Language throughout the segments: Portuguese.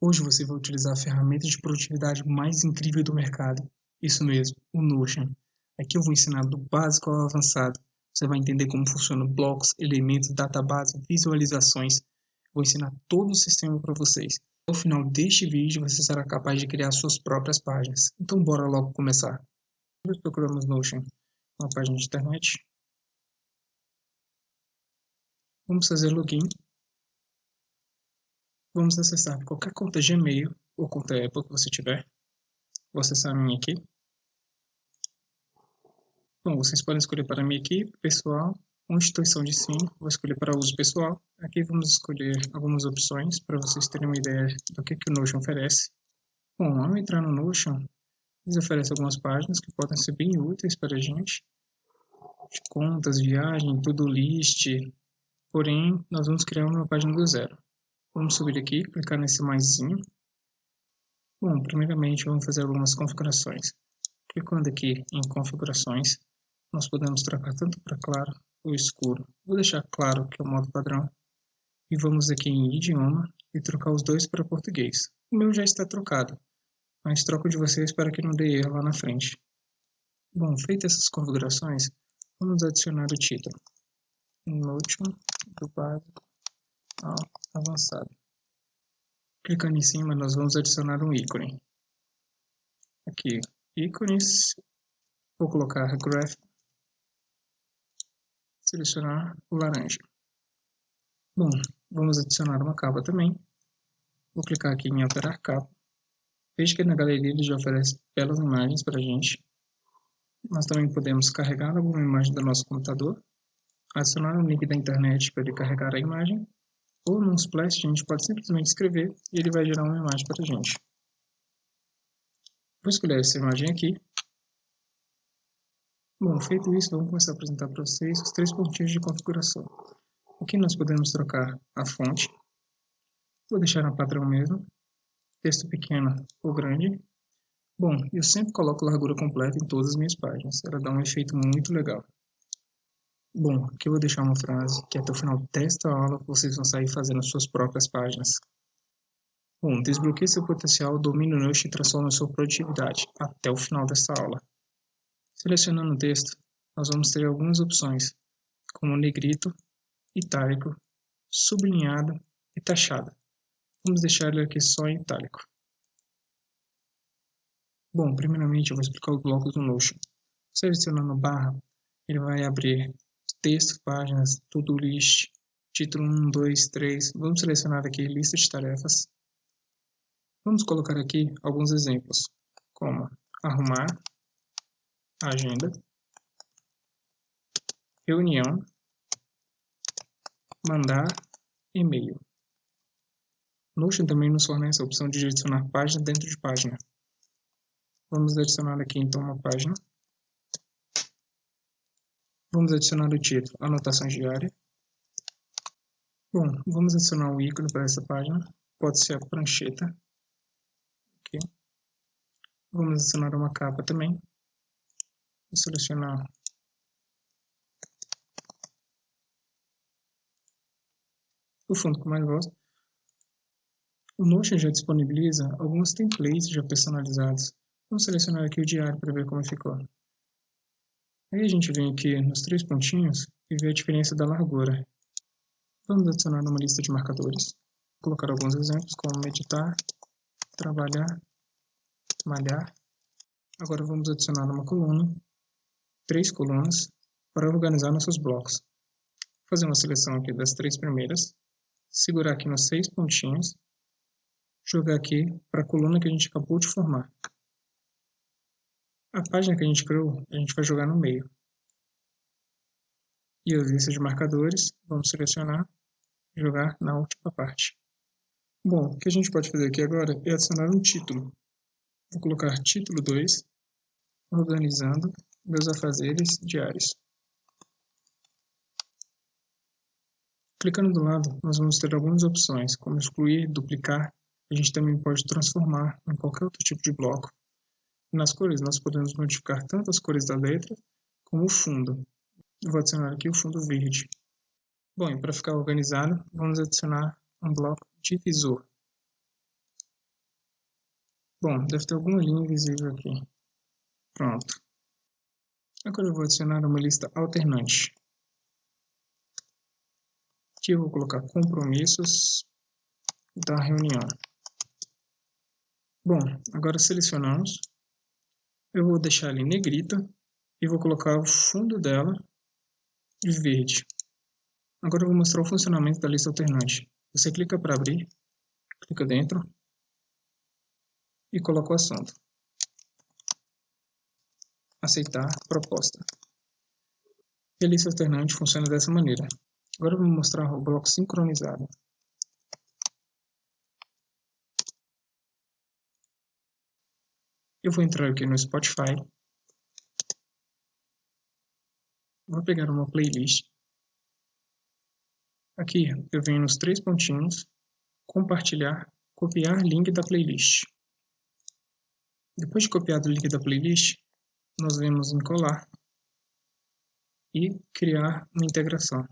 Hoje você vai utilizar a ferramenta de produtividade mais incrível do mercado. Isso mesmo, o Notion. Aqui eu vou ensinar do básico ao avançado. Você vai entender como funcionam blocos, elementos, database, visualizações. Vou ensinar todo o sistema para vocês. Ao final deste vídeo você será capaz de criar suas próprias páginas. Então bora logo começar. Nós procuramos Notion, uma página de internet. Vamos fazer login. Vamos acessar qualquer conta Gmail ou conta Apple que você tiver. Vou acessar a minha aqui. Bom, vocês podem escolher para minha equipe, pessoal, ou instituição de ensino. Vou escolher para uso pessoal. Aqui vamos escolher algumas opções para vocês terem uma ideia do que o Notion oferece. Bom, ao entrar no Notion, eles oferecem algumas páginas que podem ser bem úteis para a gente. De contas, viagem, to-do list. Porém, nós vamos criar uma página do zero. Vamos subir aqui, clicar nesse maisinho. Bom, primeiramente vamos fazer algumas configurações. Clicando aqui em configurações, nós podemos trocar tanto para claro ou escuro. Vou deixar claro, que é o modo padrão. E vamos aqui em idioma e trocar os dois para português. O meu já está trocado, mas troco de vocês para que não dê erro lá na frente. Bom, feitas essas configurações, vamos adicionar o título. Notion do básico ao avançado. Clicando em cima, nós vamos adicionar um ícone. Aqui, ícones. Vou colocar graph. Selecionar o laranja. Bom, vamos adicionar uma capa também. Vou clicar aqui em alterar capa. Veja que na galeria ele já oferece belas imagens para a gente. Nós também podemos carregar alguma imagem do nosso computador, adicionar um link da internet para ele carregar a imagem, ou num splash a gente pode simplesmente escrever e ele vai gerar uma imagem para a gente. Vou escolher essa imagem aqui. Bom, feito isso, vamos começar a apresentar para vocês os 3 pontinhos de configuração. Aqui nós podemos trocar a fonte. Vou deixar na padrão mesmo. Texto pequeno ou grande. Bom, eu sempre coloco largura completa em todas as minhas páginas. Ela dá um efeito muito legal. Bom, aqui eu vou deixar uma frase que até o final desta aula vocês vão sair fazendo suas próprias páginas. Bom, desbloqueie seu potencial, domine o Notion e transforme sua produtividade até o final desta aula. Selecionando o texto, nós vamos ter algumas opções, como negrito, itálico, sublinhado e taxado. Vamos deixar ele aqui só em itálico. Bom, primeiramente eu vou explicar os blocos do Notion. Selecionando barra, ele vai abrir texto, páginas, to-do list, título 1, 2, 3. Vamos selecionar aqui lista de tarefas. Vamos colocar aqui alguns exemplos, como arrumar, agenda, reunião, mandar, e-mail. Notion também nos fornece a opção de adicionar página dentro de página. Vamos adicionar aqui então uma página. Vamos adicionar o título, anotações diárias. Bom, vamos adicionar um ícone para essa página. Pode ser a prancheta. Aqui. Vamos adicionar uma capa também. Vou selecionar o fundo que eu mais gosto. O Notion já disponibiliza alguns templates já personalizados. Vamos selecionar aqui o diário para ver como ficou. Aí a gente vem aqui nos 3 pontinhos e vê a diferença da largura. Vamos adicionar uma lista de marcadores. Vou colocar alguns exemplos como meditar, trabalhar, malhar. Agora vamos adicionar uma coluna, 3 colunas, para organizar nossos blocos. Vou fazer uma seleção aqui das 3 primeiras, segurar aqui nos 6 pontinhos, jogar aqui para a coluna que a gente acabou de formar. A página que a gente criou, a gente vai jogar no meio. E as listas de marcadores, vamos selecionar e jogar na última parte. Bom, o que a gente pode fazer aqui agora é adicionar um título. Vou colocar título 2, organizando meus afazeres diários. Clicando do lado, nós vamos ter algumas opções, como excluir, duplicar. A gente também pode transformar em qualquer outro tipo de bloco. Nas cores, nós podemos modificar tanto as cores da letra, como o fundo. Eu vou adicionar aqui o fundo verde. Bom, e para ficar organizado, vamos adicionar um bloco divisor. Bom, deve ter alguma linha invisível aqui. Pronto. Agora eu vou adicionar uma lista alternante. Aqui eu vou colocar compromissos da reunião. Bom, agora selecionamos. Eu vou deixar ali negrita e vou colocar o fundo dela de verde. Agora eu vou mostrar o funcionamento da lista alternante. Você clica para abrir, clica dentro e coloca o assunto. Aceitar proposta. E a lista alternante funciona dessa maneira. Agora eu vou mostrar o bloco sincronizado. Eu vou entrar aqui no Spotify. Vou pegar uma playlist. Aqui eu venho nos 3 pontinhos, compartilhar, copiar link da playlist. Depois de copiado o link da playlist, nós vemos em colar e criar uma integração.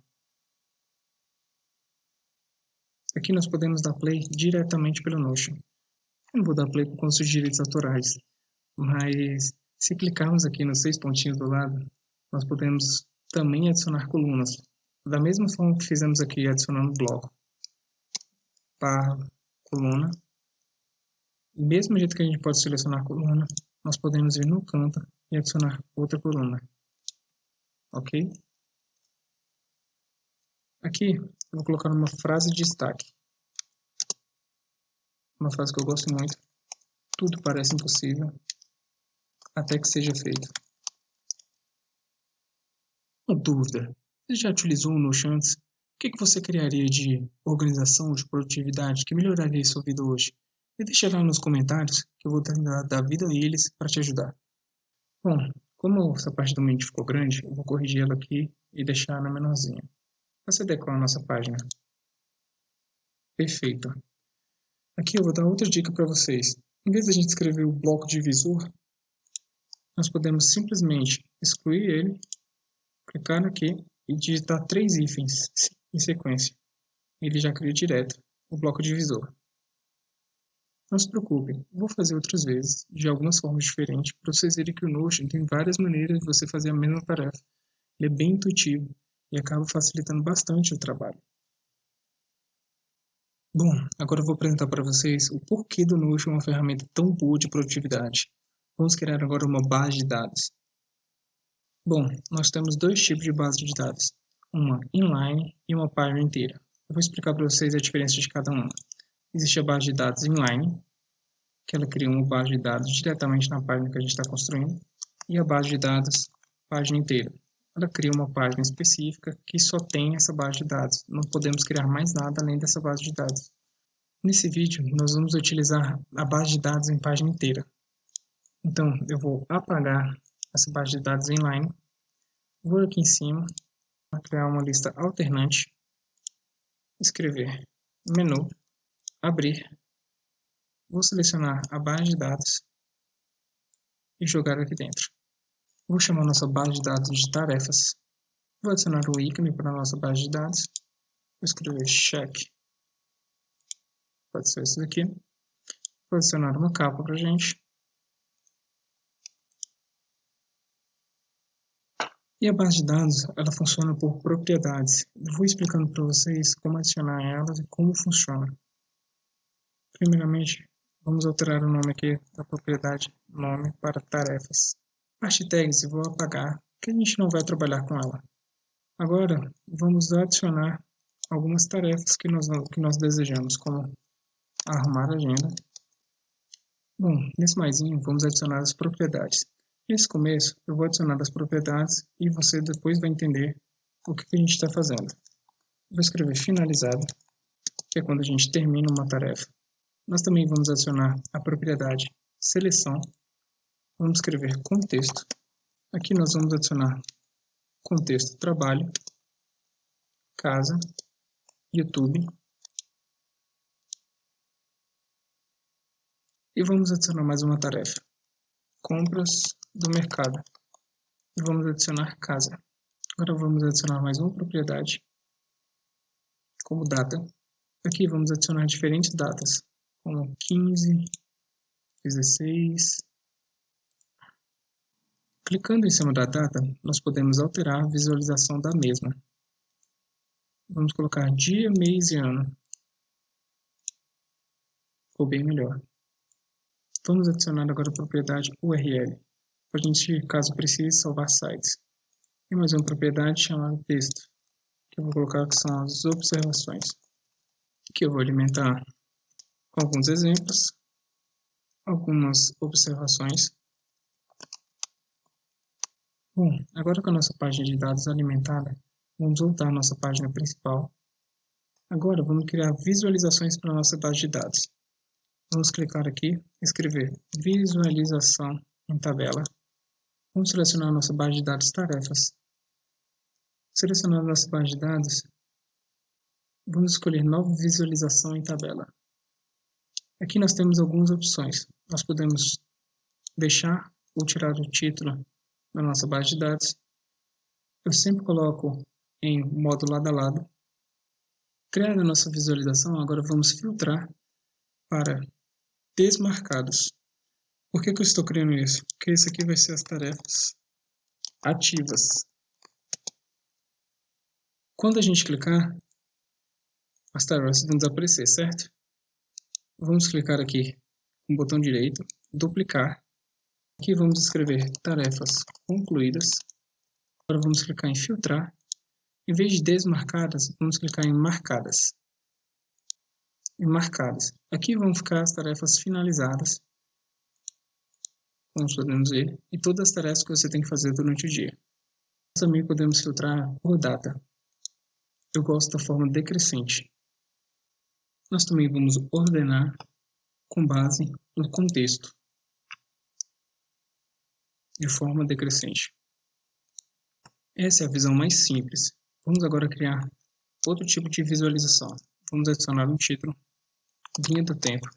Aqui nós podemos dar play diretamente pelo Notion. Eu não vou dar play por conta dos direitos autorais, mas se clicarmos aqui nos 6 pontinhos do lado, nós podemos também adicionar colunas. Da mesma forma que fizemos aqui adicionando bloco, barra, coluna. Do mesmo jeito que a gente pode selecionar coluna, nós podemos ir no canto e adicionar outra coluna. Ok? Aqui eu vou colocar uma frase de destaque. Uma frase que eu gosto muito. Tudo parece impossível, até que seja feito. Uma dúvida. Você já utilizou o Notion antes? O que você criaria de organização, de produtividade, que melhoraria a sua vida hoje? Me deixa lá nos comentários, que eu vou dar vida a eles para te ajudar. Bom, como essa parte do mente ficou grande, eu vou corrigir ela aqui e deixar na menorzinha. Você adequa a nossa página. Perfeito. Aqui eu vou dar outra dica para vocês. Em vez de a gente escrever o bloco divisor, nós podemos simplesmente excluir ele, clicar aqui e digitar 3 hífens em sequência. Ele já cria direto o bloco divisor. Não se preocupem, vou fazer outras vezes, de algumas formas diferentes, para vocês verem que o Notion tem várias maneiras de você fazer a mesma tarefa. Ele é bem intuitivo e acaba facilitando bastante o trabalho. Bom, agora eu vou apresentar para vocês o porquê do Notion é uma ferramenta tão boa de produtividade. Vamos criar agora uma base de dados. Bom, nós temos 2 tipos de base de dados, uma inline e uma página inteira. Eu vou explicar para vocês a diferença de cada uma. Existe a base de dados inline, que ela cria uma base de dados diretamente na página que a gente está construindo, e a base de dados página inteira. Ela cria uma página específica que só tem essa base de dados. Não podemos criar mais nada além dessa base de dados. Nesse vídeo, nós vamos utilizar a base de dados em página inteira. Então, eu vou apagar essa base de dados inline. Vou aqui em cima, criar uma lista alternante, escrever menu, abrir. Vou selecionar a base de dados e jogar aqui dentro. Vou chamar nossa base de dados de tarefas. Vou adicionar o ícone para a nossa base de dados. Vou escrever check. Pode ser esse daqui. Vou adicionar uma capa para a gente. E a base de dados, ela funciona por propriedades. Eu vou explicando para vocês como adicionar elas e como funciona. Primeiramente, vamos alterar o nome aqui da propriedade nome para tarefas. Hashtags eu vou apagar, porque a gente não vai trabalhar com ela. Agora, vamos adicionar algumas tarefas que nós desejamos, como arrumar a agenda. Bom, nesse maisinho, vamos adicionar as propriedades. Nesse começo, eu vou adicionar as propriedades e você depois vai entender o que a gente está fazendo. Vou escrever finalizado, que é quando a gente termina uma tarefa. Nós também vamos adicionar a propriedade seleção. Vamos escrever contexto. Aqui nós vamos adicionar contexto trabalho, casa, YouTube. E vamos adicionar mais uma tarefa. Compras do mercado. E vamos adicionar casa. Agora vamos adicionar mais uma propriedade, como data. Aqui vamos adicionar diferentes datas, como 15, 16. Clicando em cima da data, nós podemos alterar a visualização da mesma. Vamos colocar dia, mês e ano. Ficou bem melhor. Vamos adicionar agora a propriedade URL, para a gente, caso precise, salvar sites. E mais uma propriedade chamada texto, que eu vou colocar que são as observações, que eu vou alimentar com alguns exemplos, algumas observações. Bom, agora com a nossa página de dados alimentada, vamos voltar à nossa página principal. Agora vamos criar visualizações para a nossa base de dados. Vamos clicar aqui, escrever visualização em tabela. Vamos selecionar a nossa base de dados tarefas. Selecionando a nossa base de dados, vamos escolher nova visualização em tabela. Aqui nós temos algumas opções. Nós podemos deixar ou tirar o título da nossa base de dados. Eu sempre coloco em modo lado a lado. Criada a nossa visualização, agora vamos filtrar para desmarcados. Por que eu estou criando isso? Porque isso aqui vai ser as tarefas ativas. Quando a gente clicar, as tarefas vão desaparecer, certo? Vamos clicar aqui com o botão direito, duplicar. Aqui vamos escrever tarefas concluídas. Agora vamos clicar em filtrar. Em vez de desmarcadas, vamos clicar em marcadas. Aqui vão ficar as tarefas finalizadas, como podemos ver, e todas as tarefas que você tem que fazer durante o dia. Nós também podemos filtrar por data. Eu gosto da forma decrescente. Nós também vamos ordenar com base no contexto, de forma decrescente. Essa é a visão mais simples. Vamos agora criar outro tipo de visualização. Vamos adicionar um título, linha do tempo.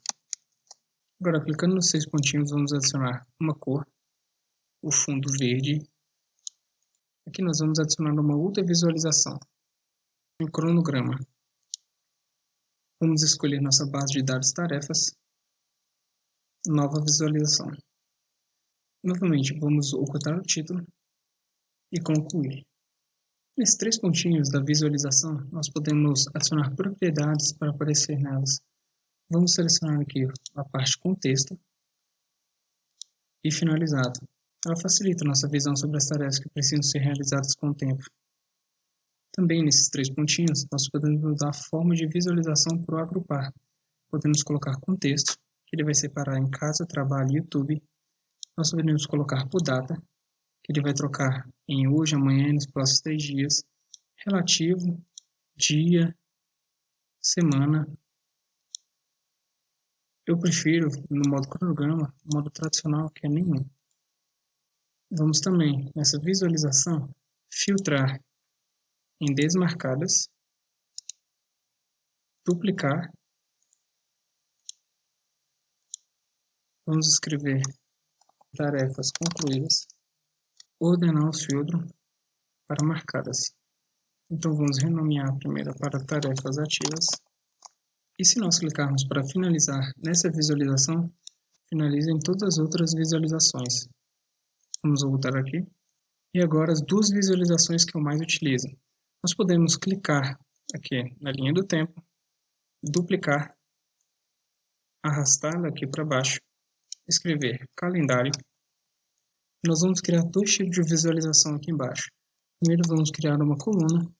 Agora, clicando nos 6 pontinhos, vamos adicionar uma cor, o fundo verde. Aqui nós vamos adicionar uma outra visualização, um cronograma. Vamos escolher nossa base de dados tarefas, nova visualização. Novamente, vamos ocultar o título e concluir. Nesses 3 pontinhos da visualização, nós podemos adicionar propriedades para aparecer nelas. Vamos selecionar aqui a parte contexto e finalizado. Ela facilita a nossa visão sobre as tarefas que precisam ser realizadas com o tempo. Também nesses 3 pontinhos, nós podemos mudar a forma de visualização para o agrupar. Podemos colocar contexto, que ele vai separar em casa, trabalho e YouTube. Nós podemos colocar por data, que ele vai trocar em hoje, amanhã e nos próximos 3 dias. Relativo, dia, semana. Eu prefiro, no modo cronograma, o modo tradicional, que é nenhum. Vamos também, nessa visualização, filtrar em desmarcadas, duplicar. Vamos escrever tarefas concluídas, ordenar o filtro para marcadas. Então vamos renomear a primeira para tarefas ativas. E se nós clicarmos para finalizar nessa visualização, finaliza em todas as outras visualizações. Vamos voltar aqui. E agora as 2 visualizações que eu mais utilizo. Nós podemos clicar aqui na linha do tempo, duplicar, arrastá-la aqui para baixo, escrever calendário. Nós vamos criar 2 tipos de visualização aqui embaixo. Primeiro vamos criar uma coluna.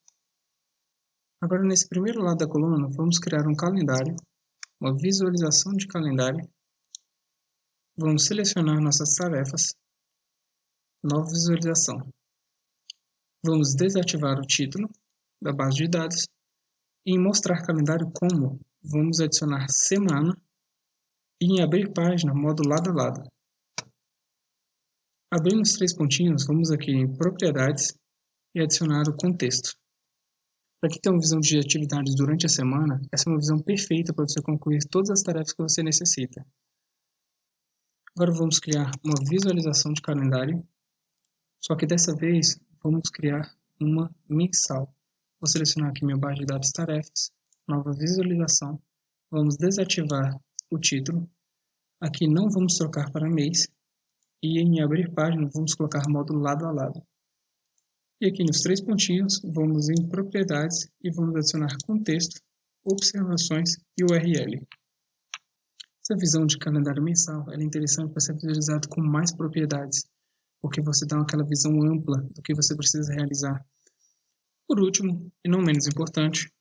Agora nesse primeiro lado da coluna vamos criar um calendário, uma visualização de calendário. Vamos selecionar nossas tarefas, nova visualização. Vamos desativar o título da base de dados e em mostrar calendário como vamos adicionar semana e em abrir página modo lado a lado. Abrindo os 3 pontinhos, vamos aqui em propriedades e adicionar o contexto. Para quem tem uma visão de atividades durante a semana, essa é uma visão perfeita para você concluir todas as tarefas que você necessita. Agora vamos criar uma visualização de calendário, só que dessa vez vamos criar uma mensal. Vou selecionar aqui minha base de dados tarefas, nova visualização, vamos desativar o título. Aqui não vamos trocar para mês. E em abrir página, vamos colocar modo lado a lado. E aqui nos 3 pontinhos, vamos em propriedades e vamos adicionar contexto, observações e URL. Essa visão de calendário mensal é interessante para ser visualizado com mais propriedades, porque você dá aquela visão ampla do que você precisa realizar. Por último, e não menos importante,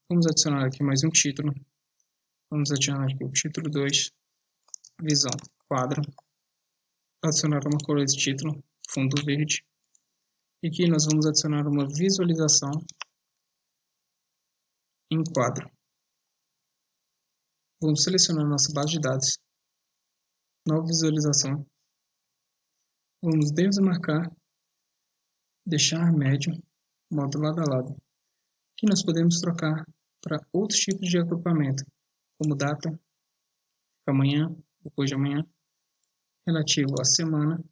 vamos adicionar aqui mais um título. Vamos adicionar aqui o título 2, visão, quadro. Adicionar uma cor desse título, fundo verde. E aqui nós vamos adicionar uma visualização em quadro. Vamos selecionar nossa base de dados, nova visualização. Vamos desmarcar, deixar médio, modo lado a lado. Aqui nós podemos trocar para outros tipos de agrupamento, como data, amanhã, depois de amanhã, relativo à semana,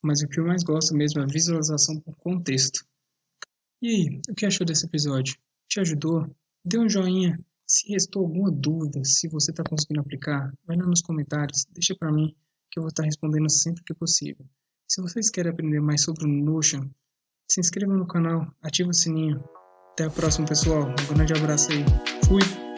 mas o que eu mais gosto mesmo é a visualização por contexto. E aí, o que achou desse episódio? Te ajudou? Dê um joinha. Se restou alguma dúvida, se você está conseguindo aplicar, vai lá nos comentários, deixa para mim que eu vou estar respondendo sempre que possível. Se vocês querem aprender mais sobre o Notion, se inscreva no canal, ative o sininho. Até a próxima, pessoal. Um grande abraço aí. Fui!